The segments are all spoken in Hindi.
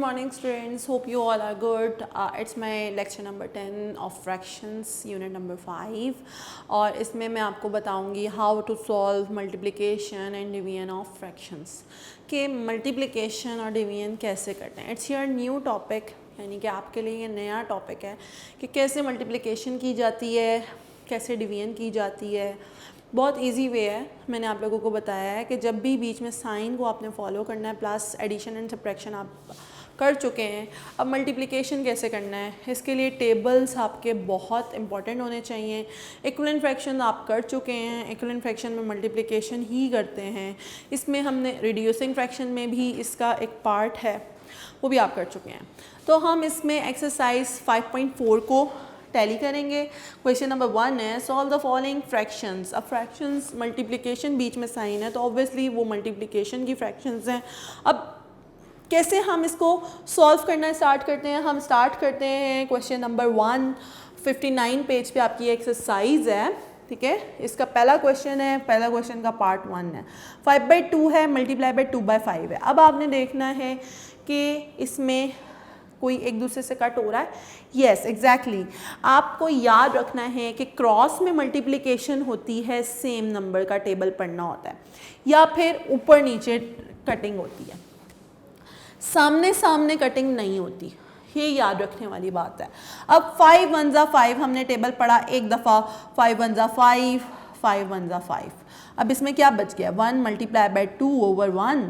morning students, hope you all are good. It's my lecture number 10 of fractions unit number 5 और इसमें मैं आपको बताऊंगी how to solve multiplication and division of fractions कि multiplication और division कैसे करते हैं. It's your new topic, यानी कि आपके लिए ये नया टॉपिक है कि कैसे मल्टीप्लिकेशन की जाती है, कैसे डिवीजन की जाती है. बहुत इजी वे है, मैंने आप लोगों को बताया है कि जब भी बीच में साइन को आपने फॉलो करना है, प्लस एडिशन एंड सब्ट्रैक्शन आप कर चुके हैं, अब मल्टीप्लिकेशन कैसे करना है. इसके लिए टेबल्स आपके बहुत इंपॉर्टेंट होने चाहिए. इक्विवेलेंट फ्रैक्शन आप कर चुके हैं, इक्विवेलेंट फ्रैक्शन में मल्टीप्लिकेशन ही करते हैं. इसमें हमने रिड्यूसिंग फ्रैक्शन में भी इसका एक पार्ट है, वो भी आप कर चुके हैं. तो हम इसमें एक्सरसाइज 5.4 को टैली करेंगे. क्वेश्चन नंबर 1 है सॉल्व द फॉलोइंग फ्रैक्शंस. अब फ्रैक्शंस मल्टीप्लिकेशन बीच में साइन है तो ऑब्वियसली वो मल्टीप्लिकेशन की फ्रैक्शंस हैं. अब कैसे हम इसको सॉल्व करना स्टार्ट करते हैं. हम स्टार्ट करते हैं क्वेश्चन नंबर 159 पेज पे आपकी एक्सरसाइज है. ठीक है, इसका पहला क्वेश्चन है, पहला क्वेश्चन का पार्ट 1 है. 5/2 है मल्टीप्लाई बाई 2/5 है. अब आपने देखना है कि इसमें कोई एक दूसरे से कट हो रहा है. यस एग्जैक्टली, आपको याद रखना है कि क्रॉस में मल्टीप्लिकेशन होती है, सेम नंबर का टेबल पढ़ना होता है, या फिर ऊपर नीचे कटिंग होती है, सामने सामने कटिंग नहीं होती. ये याद रखने वाली बात है. अब 5 1 जा 5 हमने टेबल पढ़ा एक दफ़ा, 5 1 जा 5, 5 1 जा 5. अब इसमें क्या बच गया, 1 मल्टीप्लाई बाई 2 ओवर 1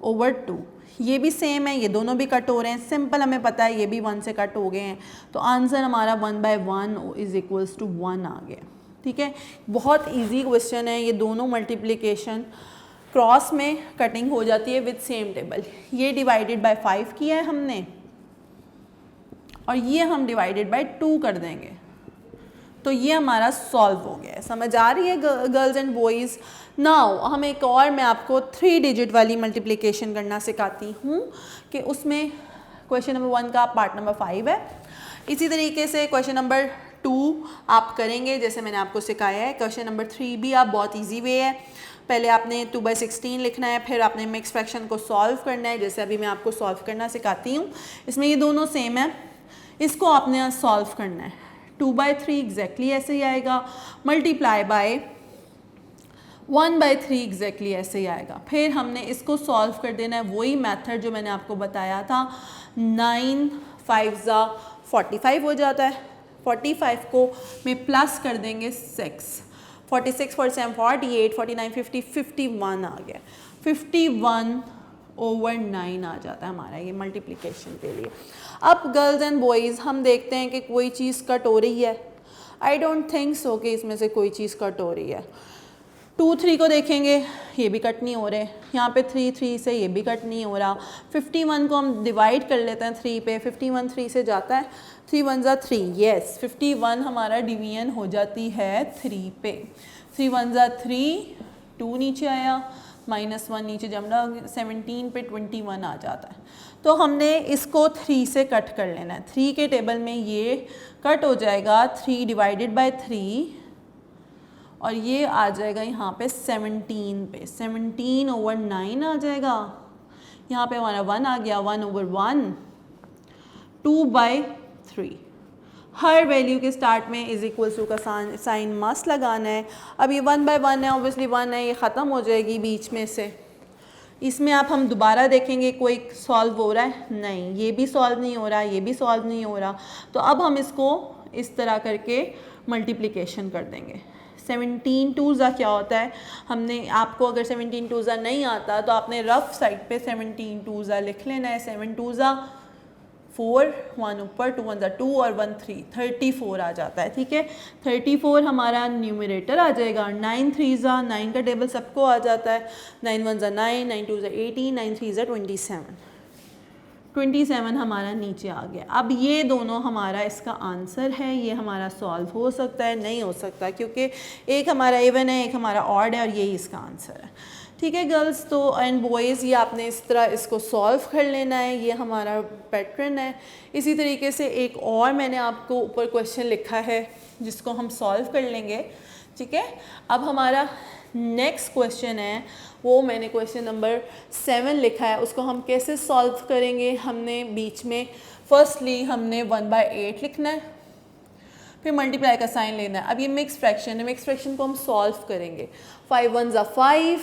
ओवर 2. ये भी सेम है, ये दोनों भी कट हो रहे हैं. सिंपल, हमें पता है ये भी 1 से कट हो गए हैं, तो आंसर हमारा 1/1 इज इक्वल्स टू 1 आ गया. ठीक है, बहुत इजी क्वेश्चन है. ये दोनों मल्टीप्लिकेशन क्रॉस में कटिंग हो जाती है विद सेम टेबल. ये डिवाइडेड बाय 5 किया है हमने और ये हम डिवाइडेड बाय 2 कर देंगे, तो ये हमारा सॉल्व हो गया है. समझ आ रही है गर्ल्स एंड बॉयज़. नाउ हम एक और, मैं आपको 3 डिजिट वाली मल्टीप्लिकेशन करना सिखाती हूँ कि उसमें क्वेश्चन नंबर 1 का पार्ट नंबर 5 है. इसी तरीके से क्वेश्चन नंबर 2 आप करेंगे जैसे मैंने आपको सिखाया है. क्वेश्चन नंबर 3 भी आप बहुत ईजी वे है. पहले आपने 2/16 लिखना है, फिर आपने मिक्स फ्रैक्शन को सॉल्व करना है जैसे अभी मैं आपको सॉल्व करना सिखाती हूँ. इसमें ये दोनों सेम है, इसको आपने सॉल्व करना है. 2/3 एग्जैक्टली ऐसे ही आएगा, मल्टीप्लाई बाय 1/3 एग्जैक्टली ऐसे ही आएगा. फिर हमने इसको सॉल्व कर देना है, वही मेथड जो मैंने आपको बताया था. 9 5 जा 45 हो जाता है. 45 को में प्लस कर देंगे 6, 46 47 48 49 50 51 आ गया. 51 ओवर 9 आ जाता है हमारा ये मल्टीप्लिकेशन के लिए. अब गर्ल्स एंड बॉयज़ हम देखते हैं कि कोई चीज़ कट हो रही है. आई डोंट थिंक सो कि इसमें से कोई चीज़ कट हो रही है. 2 3 को देखेंगे, ये भी कट नहीं हो रहे. यहाँ पे 3 3 से ये भी कट नहीं हो रहा. 51 को हम डिवाइड कर लेते हैं 3 पे. 51 3 से जाता है, 3 1 जा 3. यस 51 हमारा डिवीजन हो जाती है 3 पे. 3 1 जा 3, 2 नीचे आया, -1 नीचे जमना, 17 पे 21 आ जाता है. तो हमने इसको 3 से कट कर लेना है. 3 के टेबल में ये कट हो जाएगा 3 डिवाइडेड बाय 3 और ये आ जाएगा यहाँ पे 17 पे. 17 ओवर 9 आ जाएगा. यहाँ पे हमारा 1 आ गया, 1 ओवर 1 2/3. हर वैल्यू के स्टार्ट में इज इक्वल्स टू का साइन मस्ट लगाना है. अब ये 1/1 है, ऑब्वियसली 1 है, ये ख़त्म हो जाएगी बीच में से. इसमें आप हम दोबारा देखेंगे कोई सॉल्व हो रहा है, नहीं, ये भी सॉल्व नहीं हो रहा, ये भी सॉल्व नहीं हो रहा. तो अब हम इसको इस तरह करके मल्टीप्लिकेशन कर देंगे. 17 2 जा क्या होता है, हमने आपको अगर 17 2 जा नहीं आता तो आपने रफ साइड पे 17 2 जा लिख लेना है. 7 2 जा 4, 1 ऊपर, 2 1 जा 2 और 1 3, 34 आ जाता है. ठीक है, 34 हमारा न्यूमरेटर आ जाएगा. 9 3 जा 9 का टेबल सबको आ जाता है. 9 1 जा 9, 9 2 जा 18, 9 3 जा 27 हमारा नीचे आ गया. अब ये दोनों हमारा इसका आंसर है. ये हमारा सॉल्व हो सकता है, नहीं हो सकता, क्योंकि एक हमारा इवन है, एक हमारा ऑड है और यही इसका आंसर है. ठीक है गर्ल्स तो एंड बॉयज़, ये आपने इस तरह इसको सॉल्व कर लेना है. ये हमारा पैटर्न है. इसी तरीके से एक और मैंने आपको ऊपर क्वेश्चन लिखा है जिसको हम सॉल्व कर लेंगे. ठीक है, अब हमारा नेक्स्ट क्वेश्चन है, वो मैंने क्वेश्चन नंबर 7 लिखा है, उसको हम कैसे सॉल्व करेंगे। हमने बीच में फर्स्टली हमने 1/8 लिखना है, फिर मल्टीप्लाई का साइन लेना है। अब ये मिक्स फ्रैक्शन है, मिक्स फ्रैक्शन को हम सॉल्व करेंगे। 5 1 ज़ा 5,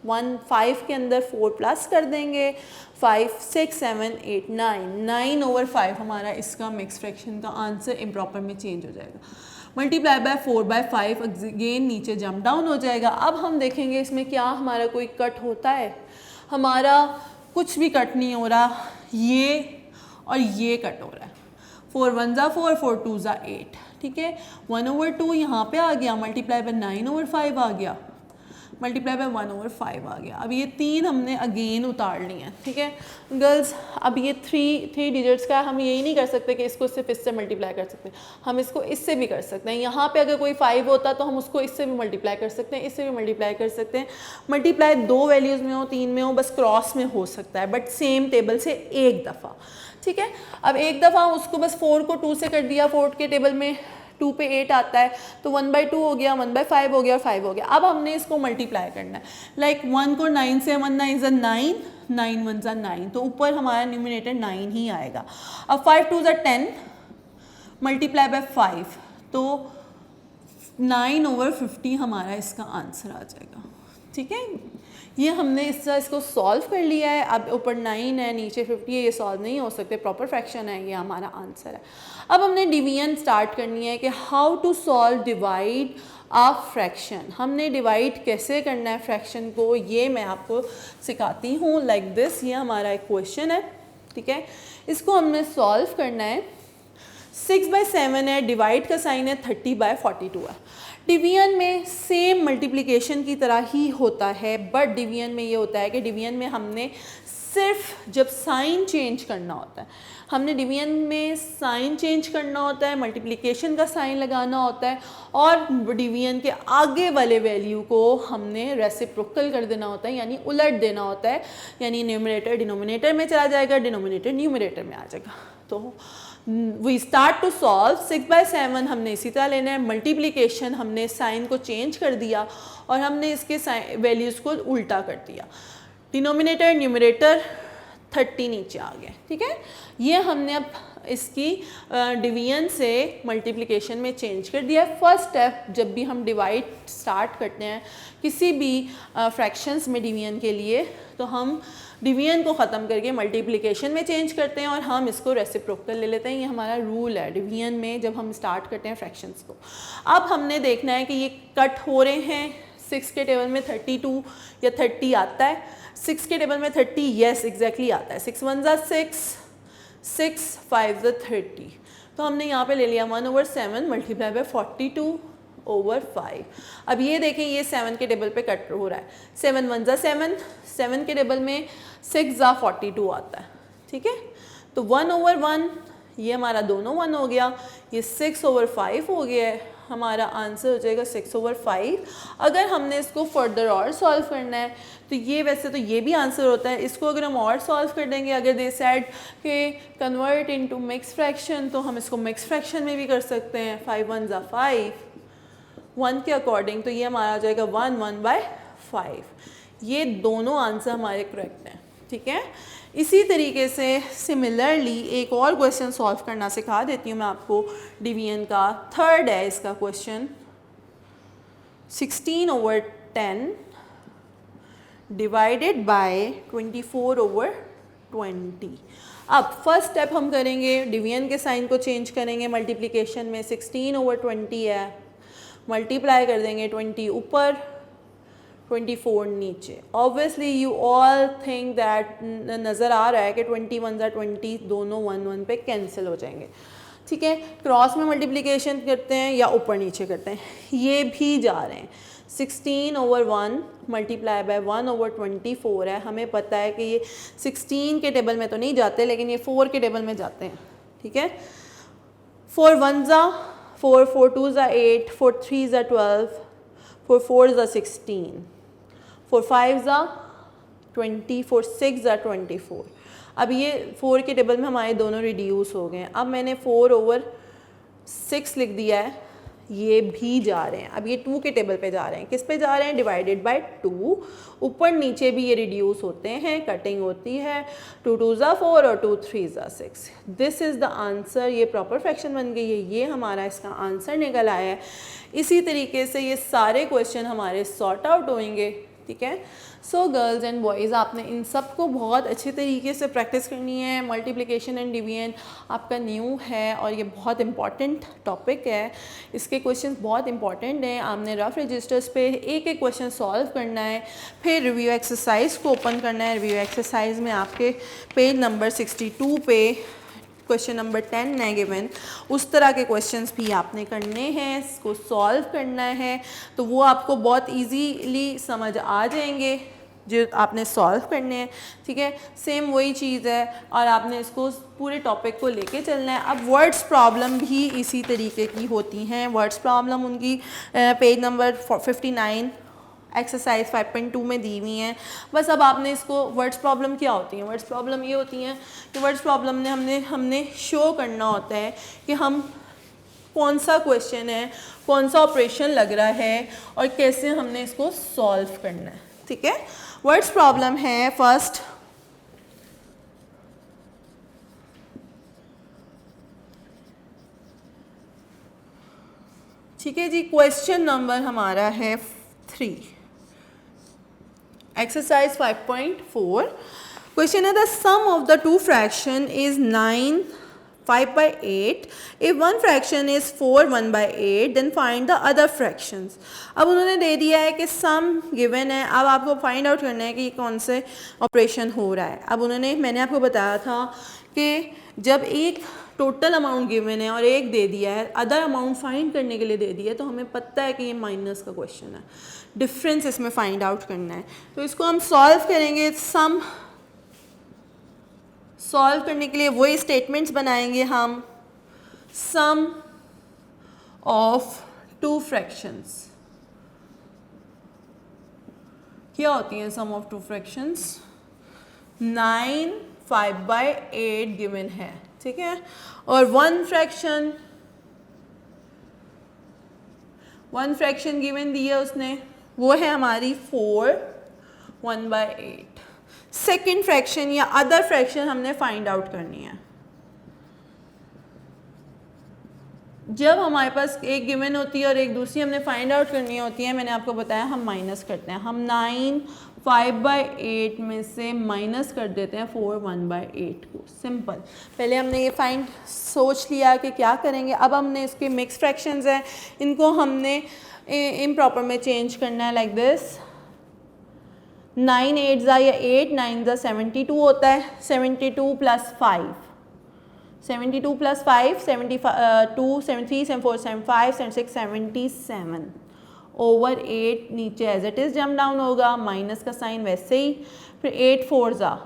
1 5 के अंदर 4 प्लस कर देंगे, 5 6 7 8 9/5 हमारा इसका मिक्स फ्रैक्शन का आंसर इम्प्रॉपर में चेंज हो जाएगा। मल्टीप्लाई बाय 4/5 अगेन नीचे जंप डाउन हो जाएगा। अब हम देखेंगे इसमें क्या हमारा कोई कट होता है, हमारा कुछ भी कट नहीं हो रहा, ये और ये कट हो रहा है। 4 1 ज़ा 4, 4 2 ज़ा 8, ठीक है। 1/2 यहाँ पे आ गया, मल्टीप्लाई बाय 9/5 आ गया, मल्टीप्लाई बाय 1/5 आ गया। अब ये 3 हमने अगेन उतार लिए हैं, ठीक है गर्ल्स। अब ये 3 डिजिट्स का हम यही नहीं कर सकते कि इसको सिर्फ इससे मल्टीप्लाई कर सकते हैं, हम इसको इससे भी कर सकते हैं। यहाँ पे अगर कोई 5 होता तो हम उसको इससे भी मल्टीप्लाई कर सकते हैं, इससे भी मल्टीप्लाई कर सकते हैं। मल्टीप्लाई 2 वैल्यूज़ में हो, 3 में हो, बस क्रॉस में हो सकता है, बट सेम टेबल से एक दफ़ा, ठीक है। अब एक दफ़ा उसको बस 4 को 2 से कर दिया, 4 के टेबल में 2 पे 8 आता है, तो 1/2 हो गया, 1/5 हो गया और 5 हो गया। अब हमने इसको मल्टीप्लाई करना है, लाइक 1 को 9 से, 1 9 ज़ा 9, 9 1 ज़ा 9, तो ऊपर हमारा न्यूमिनेटर 9 ही आएगा। अब 5 2 ज़ा 10, मल्टीप्लाई बाय 5, तो 9/50 हमारा इसका आंसर आ जाएगा, ठीक है। ये हमने इसको सॉल्व कर लिया है। अब ऊपर 9 है, नीचे 50 है, ये सॉल्व नहीं हो सकते, प्रॉपर फ्रैक्शन है, ये हमारा आंसर है। अब हमने डिवीजन स्टार्ट करनी है कि how to solve divide a fraction. हमने डिवाइड कैसे करना है फ्रैक्शन को, ये मैं आपको सिखाती हूँ। लाइक दिस, ये हमारा एक क्वेश्चन है, ठीक है। इसको हमने सॉल्व करना है। 6/7 है, डिवाइड का साइन है, 30/42 है। डिवीजन में सेम मल्टीप्लिकेशन की तरह ही होता है, बट डिवीजन में ये होता है कि डिवीजन में हमने सिर्फ जब साइन चेंज करना होता है, हमने डिवीजन में साइन चेंज करना होता है, मल्टीप्लिकेशन का साइन लगाना होता है, और डिवीजन के आगे वाले वैल्यू को हमने रेसिप्रोकल कर देना होता है, यानी उलट देना होता है, यानी न्यूमरेटर डिनोमिनेटर में चला जाएगा, डिनोमिनेटर न्यूमरेटर में आ जाएगा। तो वी स्टार्ट टू सॉल्व। 6/7 हमने इसी तरह लेना है, मल्टीप्लिकेशन हमने साइन को चेंज कर दिया और हमने इसके वैल्यूज़ को उल्टा कर दिया, डिनोमिनेटर न्यूमरेटर 30 नीचे आ गए, ठीक है। ये हमने अब इसकी डिवीजन से मल्टीप्लिकेशन में चेंज कर दिया है। फर्स्ट स्टेप, जब भी हम डिवाइड स्टार्ट करते हैं किसी भी फ्रैक्शंस में डिवीजन के लिए, तो हम डिवीजन को ख़त्म करके मल्टीप्लिकेशन में चेंज करते हैं और हम इसको रेसिप्रोकल ले लेते हैं। ये हमारा रूल है डिवीजन में जब हम स्टार्ट करते हैं फ्रैक्शंस को। अब हमने देखना है कि ये कट हो रहे हैं। 6 के टेबल में 32 या 30 आता है, 6 के टेबल में 30 येस एग्जैक्टली आता है। 6 1 ज़ा 6, 6 5 ज़ा 30, तो हमने यहाँ पे ले लिया 1/7 मल्टीप्लाई बाय 42/5। अब ये देखें, ये 7 के टेबल पे कट हो रहा है। 7 1 ज़ा 7, 7 के टेबल में 6 ज़ा 42 आता है, ठीक है। तो 1/1, ये हमारा दोनों 1 हो गया, ये 6/5 हो गया है, हमारा आंसर हो जाएगा 6/5। अगर हमने इसको फर्दर और सॉल्व करना है तो ये, वैसे तो ये भी आंसर होता है, इसको अगर हम और सॉल्व कर देंगे, अगर दे सेड कि कन्वर्ट इनटू मिक्स फ्रैक्शन, तो हम इसको मिक्स फ्रैक्शन में भी कर सकते हैं। 5 1 ज़ा 5, 1 के अकॉर्डिंग, तो ये हमारा आ जाएगा 1 1/5। ये दोनों आंसर हमारे करेक्ट हैं, ठीक है। इसी तरीके से सिमिलरली एक और क्वेश्चन सॉल्व करना सिखा देती हूँ मैं आपको डिवीजन का। थर्ड है इसका क्वेश्चन, 16/10 डिवाइडेड बाय 24/20। अब फर्स्ट स्टेप हम करेंगे, डिवीजन के साइन को चेंज करेंगे, मल्टीप्लिकेशन में 16/20 है, मल्टीप्लाई कर देंगे 20 ऊपर 24 नीचे। Obviously you all think that, नज़र आ रहा है कि 20 1 ज़ा 20, दोनों 1 1 पे कैंसिल हो जाएंगे, ठीक है। क्रॉस में मल्टीप्लिकेशन करते हैं या ऊपर नीचे करते हैं, ये भी जा रहे हैं। 16/1 मल्टीप्लाई बाय 1/24 है। हमें पता है कि ये 16 के टेबल में तो नहीं जाते, लेकिन ये 4 के टेबल में जाते हैं, ठीक है। 4 1 ज़ा 4, 4 2 ज़ा 8, 4 3 ज़ा 12, 4 4 ज़ा 16, 4 5 ज़ा 20, 4 6 ज़ा 24। अब ये 4 के टेबल में हमारे दोनों रिड्यूस हो गए हैं। अब मैंने 4/6 लिख दिया है, ये भी जा रहे हैं, अब ये 2 के टेबल पे जा रहे हैं, किस पे जा रहे हैं, डिवाइडेड बाय 2, ऊपर नीचे भी ये रिड्यूस होते हैं, कटिंग होती है, 2 2 ज़ा 4 और 2 3 ज़ा 6। दिस इज़ द आंसर, ये प्रॉपर फ्रैक्शन बन गई है, ये हमारा इसका आंसर निकल आया है। इसी तरीके से ये सारे क्वेश्चन हमारे सॉर्ट आउट होंगे, ठीक है। सो गर्ल्स एंड बॉयज़, आपने इन सब को बहुत अच्छे तरीके से प्रैक्टिस करनी है। मल्टीप्लिकेशन एंड डिवीजन आपका न्यू है और ये बहुत इंपॉर्टेंट टॉपिक है, इसके क्वेश्चंस बहुत इंपॉर्टेंट हैं। आपने रफ रजिस्टर्स पे एक एक क्वेश्चन सॉल्व करना है, फिर रिव्यू एक्सरसाइज को ओपन करना है। रिव्यू एक्सरसाइज में आपके पेज नंबर 62 पे क्वेश्चन नंबर 10 है गिवन, उस तरह के क्वेश्चंस भी आपने करने हैं, इसको सॉल्व करना है, तो वो आपको बहुत इजीली समझ आ जाएंगे जो आपने सॉल्व करने हैं, ठीक है। सेम वही चीज़ है और आपने इसको पूरे टॉपिक को लेके चलना है। अब वर्ड्स प्रॉब्लम भी इसी तरीके की होती हैं। वर्ड्स प्रॉब्लम उनकी पेज नंबर 59 एक्सरसाइज 5.2 में दी हुई हैं। बस अब आपने इसको, वर्ड्स प्रॉब्लम क्या होती हैं, वर्ड्स प्रॉब्लम ये होती हैं कि वर्ड्स प्रॉब्लम ने हमने शो करना होता है कि हम कौन सा क्वेश्चन है, कौन सा ऑपरेशन लग रहा है और कैसे हमने इसको सॉल्व करना है, ठीक है। वर्ड्स प्रॉब्लम है फर्स्ट, ठीक है जी। क्वेश्चन नंबर हमारा है 3, एक्सरसाइज 5.4। क्वेश्चन है the sum of the two fraction is 9 5/8। If one fraction is 4 1/8 then find the other fractions। अब उन्होंने दे दिया है कि सम गिवन है, अब आपको फाइंड आउट करना है कि कौन से ऑपरेशन हो रहा है। अब मैंने आपको बताया था कि जब एक टोटल अमाउंट गिवन है और एक दे दिया है, अदर अमाउंट फाइंड करने के लिए दे दिया है, तो हमें पता है कि ये माइनस का क्वेश्चन है, डिफरेंस इसमें फाइंड आउट करना है। तो इसको हम सॉल्व करेंगे। सम सॉल्व करने के लिए वही स्टेटमेंट्स बनाएंगे हम। सम ऑफ टू फ्रैक्शंस क्या होती हैं? सम ऑफ टू फ्रैक्शंस 9 5/8 गिवन है, ठीक है। और वन फ्रैक्शन गिवन दी है उसने, वो है हमारी 4 1/8। सेकेंड फ्रैक्शन या अदर फ्रैक्शन हमने फाइंड आउट करनी है। जब हमारे पास एक गिवन होती है और एक दूसरी हमने फाइंड आउट करनी होती है, मैंने आपको बताया हम माइनस करते हैं। हम 9 5/8 में से माइनस कर देते हैं 4 1/8 को। सिंपल। पहले हमने ये सोच लिया कि क्या करेंगे। अब हमने इसके मिक्स फ्रैक्शंस हैं, इनको हमने इम्प्रॉपर में चेंज करना है। लाइक दिस 9 8 ज़ा या 8 9 ज़ा 72 होता है। 72 + 5 72 + 5 72 73 74 75 76 77 ओवर 8 नीचे एज इट इज़ जम डाउन होगा, माइनस का साइन वैसे ही। फिर 8 4 ज़ा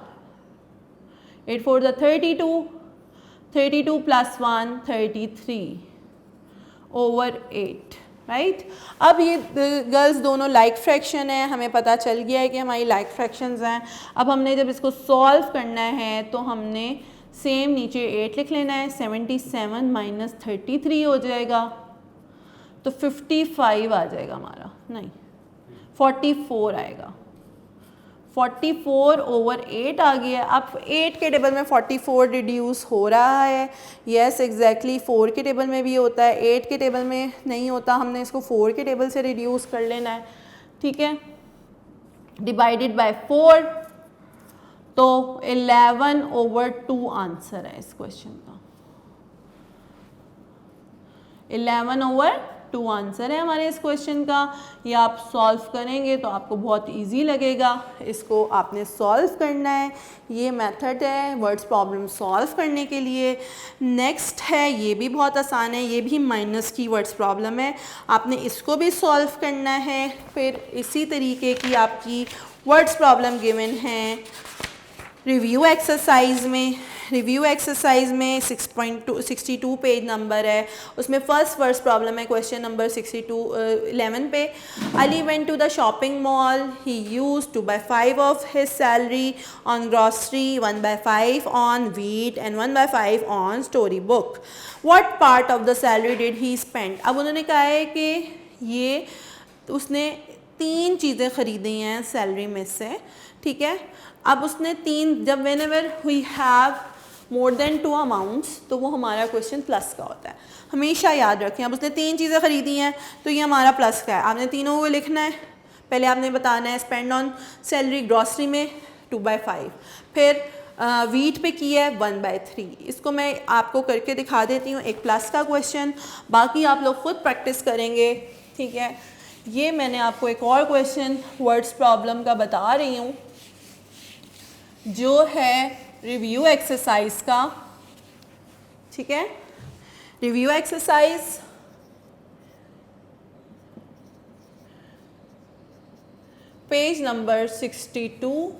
32 32 + 1 33 ओवर 8, राइट। अब ये गर्ल्स दोनों लाइक फ्रैक्शन है, हमें पता चल गया है कि हमारी लाइक फ्रैक्शंस हैं। अब हमने जब इसको सॉल्व करना है तो हमने सेम नीचे 8 लिख लेना है। 77 - 33 हो जाएगा, तो 55 आ जाएगा हमारा, नहीं 44 आएगा। 44 ओवर 8 आ गया। अब 8 के टेबल में 44 रिड्यूस हो रहा है। यस एग्जैक्टली 4 के टेबल में भी होता है, 8 के टेबल में नहीं होता। हमने इसको 4 के टेबल से रिड्यूस कर लेना है, ठीक है। डिवाइडेड बाय 4, तो 11 ओवर 2 आंसर है इस क्वेश्चन का। 11 ओवर 2 आंसर है हमारे इस क्वेश्चन का। ये आप सॉल्व करेंगे तो आपको बहुत इजी लगेगा। इसको आपने सॉल्व करना है, ये मेथड है वर्ड्स प्रॉब्लम सॉल्व करने के लिए। नेक्स्ट है, ये भी बहुत आसान है, ये भी माइनस की वर्ड्स प्रॉब्लम है। आपने इसको भी सॉल्व करना है। फिर इसी तरीके की आपकी वर्ड्स प्रॉब्लम गिवन है रिव्यू एक्सरसाइज में 6.62 पेज नंबर है, उसमें फर्स्ट प्रॉब्लम है क्वेश्चन नंबर 11 पे। Ali went to the shopping mall, he used 2/5 of his salary on grocery, 1/5 on wheat and 1/5 on story book. What part of the salary did he spend. अब उन्होंने कहा है कि ये उसने 3 चीज़ें ख़रीदी हैं सैलरी में से, ठीक है। अब उसने 3, जब whenever we have more than 2 amounts तो वो हमारा क्वेश्चन प्लस का होता है, हमेशा याद रखें। अब उसने 3 चीज़ें ख़रीदी हैं तो ये हमारा प्लस का है। आपने तीनों को लिखना है, पहले आपने बताना है स्पेंड ऑन सैलरी ग्रॉसरी में 2/5, फिर वीट पे की है 1/3। इसको मैं आपको करके दिखा देती हूँ, एक प्लस का क्वेश्चन, बाकी आप लोग खुद प्रैक्टिस करेंगे, ठीक है। ये मैंने आपको एक और क्वेश्चन वर्ड्स प्रॉब्लम का बता रही हूँ जो है रिव्यू एक्सरसाइज का, ठीक है। Review exercise page number 62,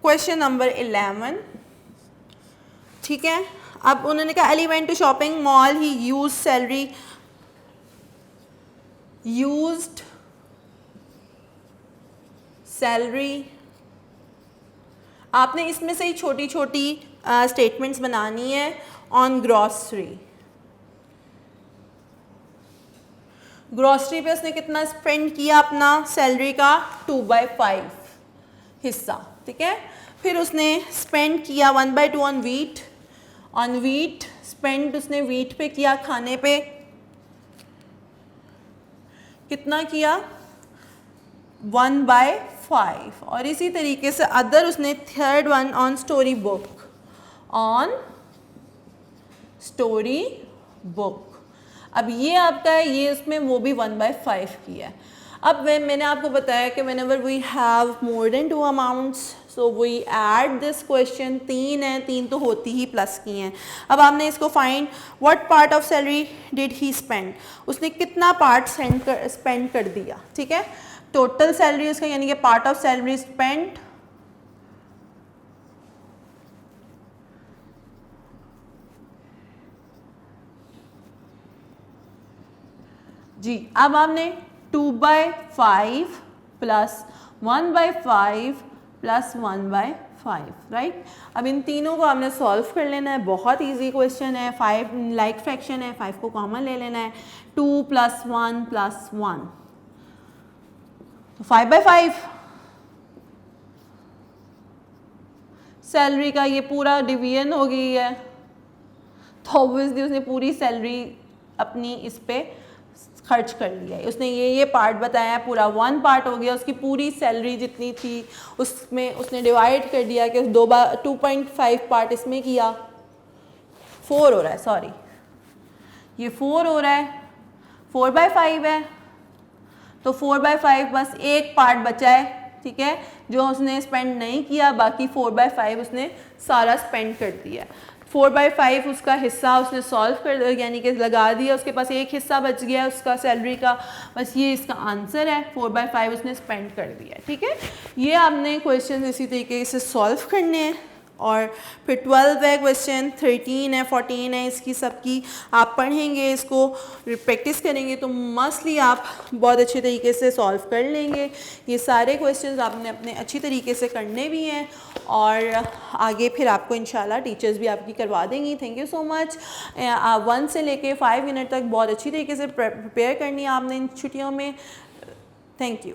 question number 11, ठीक है। अब उन्होंने कहा Ali went to shopping mall, he used salary. आपने इसमें से ही छोटी छोटी स्टेटमेंट्स बनानी है ऑन ग्रॉसरी। ग्रॉसरी पे उसने कितना स्पेंड किया अपना सैलरी का 2/5 हिस्सा, ठीक है। फिर उसने स्पेंड किया 1/2 on wheat. On wheat spend उसने वीट पे किया, खाने पे कितना किया 1/5। और इसी तरीके से अदर उसने third one on story book. अब ये आपका है, ये उसमें वो भी 1/5 की है। अब मैंने आपको बताया कि whenever we have more than 2 amounts so we add this question. 3 है, 3 तो होती ही प्लस की हैं। अब आपने इसको find what part of salary did he spend, उसने कितना पार्ट स्पेंड कर दिया, ठीक है। टोटल सैलरी उसका यानी कि पार्ट ऑफ सैलरी स्पेंड जी। अब आपने 2/5 प्लस 1/5 प्लस 1/5, राइट। अब इन तीनों को आपने सॉल्व कर लेना है, बहुत इजी क्वेश्चन है। 5 लाइक फ्रैक्शन है, 5 को कॉमन ले लेना है, 2 + 1 + 1 तो 5/5। सैलरी का ये पूरा डिवीजन हो गई है तो ऑब्वियसली उसने पूरी सैलरी अपनी इस पे खर्च कर लिया है। उसने ये पार्ट बताया है, पूरा 1 पार्ट हो गया, उसकी पूरी सैलरी जितनी थी उसमें उसने डिवाइड कर दिया कि 2.5 पार्ट इसमें किया, 4 हो रहा है, सॉरी ये 4 हो रहा है, 4/5 है तो 4/5 बस एक पार्ट बचा है, ठीक है, जो उसने स्पेंड नहीं किया, बाकी 4/5 उसने सारा स्पेंड कर दिया। 4/5 उसका हिस्सा उसने सॉल्व कर यानी कि लगा दिया, उसके पास एक हिस्सा बच गया उसका सैलरी का, बस ये इसका आंसर है, 4/5 उसने स्पेंड कर दिया, ठीक है। ये आपने क्वेश्चन इसी तरीके से सॉल्व करने हैं। और फिर 12 है क्वेश्चन, 13 है, 14 है, इसकी सबकी आप पढ़ेंगे, इसको प्रैक्टिस करेंगे तो मस्टली आप बहुत अच्छे तरीके से सॉल्व कर लेंगे। ये सारे क्वेश्चंस आपने अपने अच्छी तरीके से करने भी हैं और आगे फिर आपको इंशाल्लाह टीचर्स भी आपकी करवा देंगी। Thank you so much. 1 से लेके 5 मिनट तक बहुत अच्छी तरीके से प्रिपेयर करनी है आपने इन छुट्टियों में। Thank you.